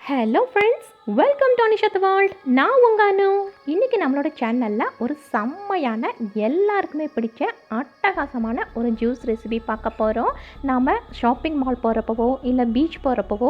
Hello friends, welcome to Anisha world. நான் உங்கள் அனு. இன்றைக்கி நம்மளோட சேனலில் ஒரு செம்மையான எல்லாருக்குமே பிடிச்ச அட்டகாசமான ஒரு ஜூஸ் ரெசிபி பார்க்க போகிறோம். நாம் ஷாப்பிங் மால் போகிறப்பவோ இல்லை பீச் போகிறப்பவோ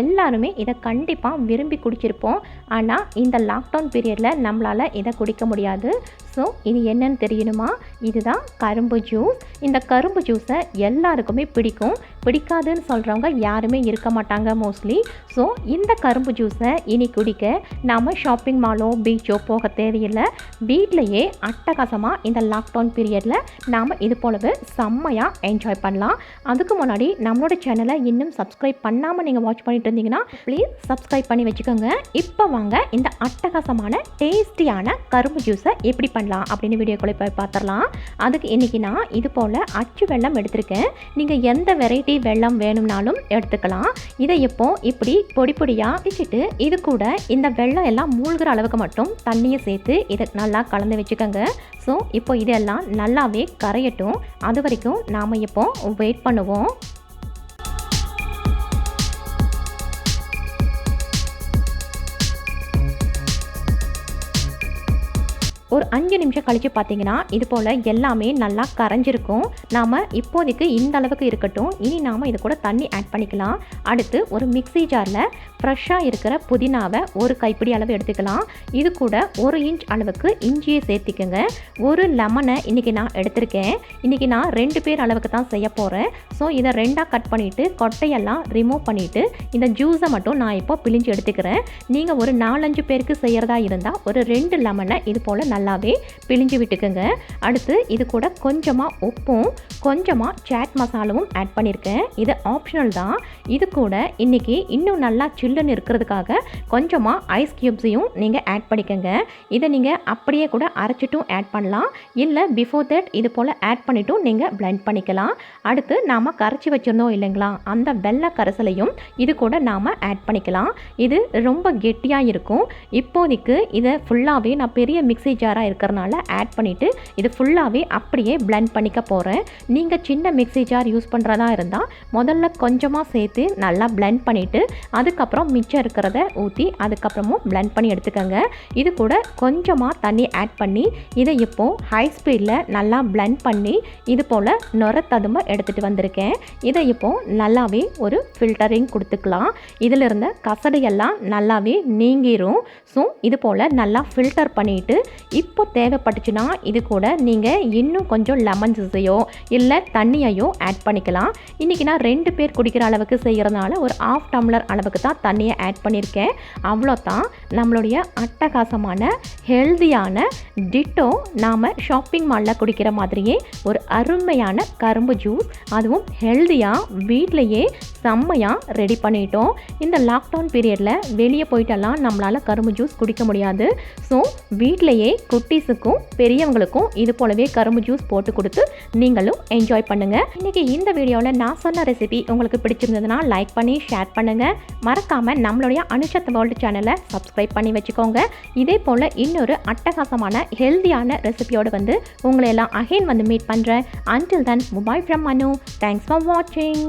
எல்லாருமே இதை கண்டிப்பாக விரும்பி குடிச்சிருப்போம். ஆனால் இந்த லாக்டவுன் பீரியடில் நம்மளால் இதை குடிக்க முடியாது. ஸோ இது என்னன்னு தெரியணுமா? இதுதான் கரும்பு ஜூஸ். இந்த கரும்பு ஜூஸை எல்லாருக்குமே பிடிக்கும். பிடிக்காதுன்னு சொல்கிறவங்க யாருமே இருக்க மாட்டாங்க மோஸ்ட்லி. ஸோ இந்த கரும்பு ஜூஸை இனி குடிக்க நாம் ஷாப்பிங் மாலோ பீச்சோ போக தேவையில்லை. வீட்டிலையே அட்டகாசமாக இந்த லாக்டவுன் பீரியடில் நாம் இது போலவே செம்மையாக என்ஜாய் பண்ணலாம். அதுக்கு முன்னாடி நம்மளோட சேனலை இன்னும் சப்ஸ்கிரைப் பண்ணாமல் நீங்கள் வாட்ச் பண்ணிட்டு இருந்தீங்கன்னா ப்ளீஸ் சப்ஸ்கிரைப் பண்ணி வச்சுக்கோங்க. இப்போ வாங்க இந்த அட்டகாசமான டேஸ்டியான கரும்பு ஜூஸை எப்படி பண்ணலாம் அப்படின்னு வீடியோக்குள்ளே போய் பார்த்துடலாம். அதுக்கு இன்றைக்கி நான் இது போல் அச்சு வெல்லம் எடுத்திருக்கேன். நீங்கள் எந்த வெரைட்டி வெல்லம் வேணும்னாலும் எடுத்துக்கலாம். இதை இப்போ இப்படி பொடி பொடியாக அடிச்சுட்டு இது கூட இந்த வெல்லம் எல்லாம் மூழ்கிற அளவுக்கு மட்டும் தண்ணியை சேர்த்து இதை நல்லா கலந்து வச்சுக்கோங்க. ஸோ இப்போ இதெல்லாம் நல்லாவே கரையட்டும். அது வரைக்கும் நாம் இப்போ வெயிட் பண்ணுவோம். ஒரு 5 நிமிஷம் கழித்து பார்த்தீங்கன்னா இது போல் எல்லாமே நல்லா கரைஞ்சிருக்கும். நாம் இப்போதைக்கு இந்த அளவுக்கு இருக்கட்டும். இனி நாம் இது கூட தண்ணி ஆட் பண்ணிக்கலாம். அடுத்து ஒரு மிக்ஸி ஜாரில் ஃப்ரெஷ்ஷாக இருக்கிற புதினாவை ஒரு கைப்பிடி அளவு எடுத்துக்கலாம். இது கூட 1 இன்ச் அளவுக்கு இஞ்சியை சேர்த்திக்கோங்க. ஒரு லெமனை இன்றைக்கி நான் எடுத்திருக்கேன். இன்றைக்கி நான் 2 பேர் அளவுக்கு தான் செய்ய போகிறேன். ஸோ இதை 2ஆக கட் பண்ணிவிட்டு கொட்டையெல்லாம் ரிமூவ் பண்ணிவிட்டு இந்த ஜூஸை மட்டும் நான் இப்போ பிழிஞ்சு எடுத்துக்கிறேன். நீங்கள் ஒரு 4-5 பேருக்கு செய்கிறதா இருந்தால் ஒரு 2 லெமனை இது போல் நல்லாவே பிழிஞ்சு விட்டுக்குங்க. அடுத்து இது கூட கொஞ்சமாக உப்பும் கொஞ்சமாக சாட் மசாலாவும் ஆட் பண்ணியிருக்கேன். இது ஆப்ஷனல் தான். இது கூட இன்றைக்கி இன்னும் நல்லா சில்லுன்னு இருக்கிறதுக்காக கொஞ்சமாக ஐஸ் க்யூப்ஸையும் நீங்கள் ஆட் பண்ணிக்கோங்க. இதை நீங்கள் அப்படியே கூட அரைச்சிட்டும் ஆட் பண்ணலாம். இல்லை பிஃபோர் தட் இது போல் ஆட் பண்ணிவிட்டும் நீங்கள் பிளெண்ட் பண்ணிக்கலாம். அடுத்து நாம் கரைச்சி வச்சுருந்தோம் இல்லைங்களா, அந்த வெள்ளை கரைசலையும் இது கூட நாம் ஆட் பண்ணிக்கலாம். இது ரொம்ப கெட்டியாக இருக்கும். இப்போதைக்கு இதை ஃபுல்லாகவே நான் பெரிய மிக்ஸி ஜாராக இருக்கிறனால ஆட் பண்ணிவிட்டு இது ஃபுல்லாகவே அப்படியே பிளெண்ட் பண்ணிக்க போகிறேன். நீங்கள் சின்ன மிக்ஸி ஜார் யூஸ் பண்ணுறதா இருந்தால் முதல்ல கொஞ்சமாக சேர்த்து நல்லா பிளெண்ட் பண்ணிவிட்டு அதுக்கப்புறம் மிச்சம் இருக்கிறத ஊற்றி அதுக்கப்புறமும் பிளெண்ட் பண்ணி எடுத்துக்கோங்க. இது கூட கொஞ்சமாக தண்ணி ஆட் பண்ணி இதை இப்போது ஹை ஸ்பீடில் நல்லா பிளெண்ட் பண்ணி இது போல் நுர ததும்ப எடுத்துகிட்டு வந்திருக்கேன். இதை இப்போது நல்லாவே ஒரு ஃபில்டரிங் கொடுத்துக்கலாம். இதில் இருந்த கசடையெல்லாம் நல்லாவே நீங்கிரும். ஸோ இது போல் நல்லா ஃபில்டர் பண்ணிவிட்டு இப்போ தேவைப்பட்டுச்சுன்னா இது கூட நீங்கள் இன்னும் கொஞ்சம் லெமன் ஜூஸையோ இல்லை தண்ணியையோ ஆட் பண்ணிக்கலாம். இன்றைக்கி நான் 2 பேர் குடிக்கிற அளவுக்கு செய்கிறதுனால ஒரு 1/2 டம்ளர் அளவுக்கு தான் தண்ணியை ஆட் பண்ணியிருக்கேன். அவ்வளோதான். நம்மளுடைய அட்டகாசமான ஹெல்தியான டிட்டோ நாம் ஷாப்பிங் மாலில் குடிக்கிற மாதிரியே ஒரு அருமையான கரும்பு ஜூஸ், அதுவும் ஹெல்தியாக வீட்டிலையே செம்மையாக ரெடி பண்ணிட்டோம். இந்த லாக்டவுன் பீரியடில் வெளியே போயிட்டெல்லாம் நம்மளால் கரும்பு ஜூஸ் குடிக்க முடியாது. ஸோ வீட்டிலையே குட்டீஸுக்கும் பெரியவங்களுக்கும் இது போலவே கரும்பு ஜூஸ் போட்டு கொடுத்து நீங்களும் என்ஜாய் பண்ணுங்கள். இன்றைக்கி இந்த வீடியோவில் நான் சொன்ன ரெசிபி உங்களுக்கு பிடிச்சிருந்ததுன்னா லைக் பண்ணி ஷேர் பண்ணுங்கள். மறக்காமல் நம்மளுடைய அனிஷா வேர்ல்ட் சேனலை சப்ஸ்கிரைப் பண்ணி வச்சுக்கோங்க. இதே போல் இன்னொரு அட்டகாசமான ஹெல்தியான ரெசிபியோடு வந்து உங்களை எல்லாம் அகைன் வந்து மீட் பண்ணுறேன். Until then, bye from Manu. Thanks for watching.